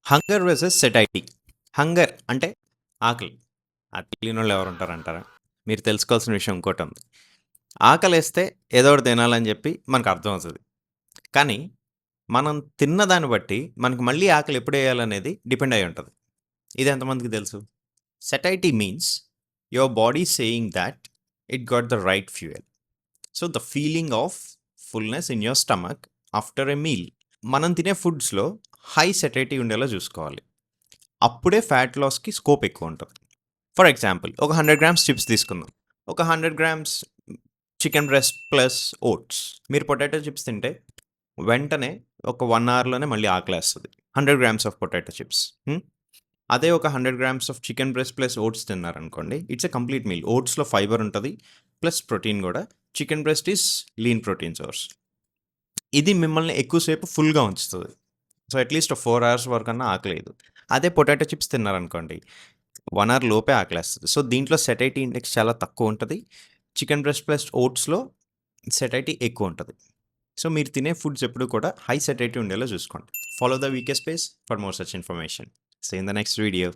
Hunger versus సెటైటీ. Hunger అంటే ఆకలి. అది తెలియనోళ్ళు ఎవరుంటారంటారా? మీరు తెలుసుకోవాల్సిన విషయం ఇంకోటుంది. ఆకలేస్తే ఏదో ఒకటి తినాలని జెప్పి మనకర్థమవుతది. కానీ, మనం తిన్న దాన్ని బట్టి మనకు మళ్ళీ ఆకలి ఎప్పుడేయాలనేది డిపెండ్ అయ్యి ఉంటది. ఇది ఎంతమందికి తెలుసు? సెటైటీ means your body saying thought it got the right fuel. So, the feeling of fullness in your stomach after a meal. మనం తినే ఫుడ్స్‌లో హై సెటైటీ ఉండేలా జూసుకోవాలి. అప్పుడే ఫ్యాట్ లాస్‌కి స్కోప్ ఎక్కువుంటది. ఫర్ ఎగ్జాంపుల్ ఒక 100 గ్రామ్స్ చిప్స్ తీసుకుందాం. ఒక 100 grams chicken breast plus oats. మీరు పొటాటో చిప్స్ తింటే వెంటనే ఒక 1 అవర్‌లోనే మళ్ళీ ఆకలేస్తది. 100 గ్రామ్స్ ఆఫ్ పొటాటో చిప్స్. అదే ఒక 100 grams of chicken breast plus oats తిన్నారనుకోండి, ఇట్స్ ఎ కంప్లీట్ మీల్. ఓట్స్‌లో ఫైబర్ ఉంటది. ప్లస్ ప్రోటీన్ గూడా. Chicken breast is lean protein source. ఇది మిమ్మల్ని ఎక్కువ సేపు ఫుల్‌గా ఉంచుతది. సో, అట్‌లీస్ట్ 4 అవర్స్ వరకన్నా ఆకలేయదు. అదే పొటాటో చిప్స్ తిన్నారనుకోండి, 1 అవర్ లోపే ఆకలేస్తది. సో, దీంట్లో సెటైటీ ఇండెక్స్ చాలా తక్కువుంటది. చికెన్ బ్రెస్ట్ ప్లస్ ఓట్స్‌లో సెటైటీ ఎక్కువుంటది. సో, మీరు తినే ఫుడ్స్ ఎప్పుడు కూడా హై సెటైటీ ఉండేలా చూసుకోండి. Follow the V K space for more such information. See you in the next video.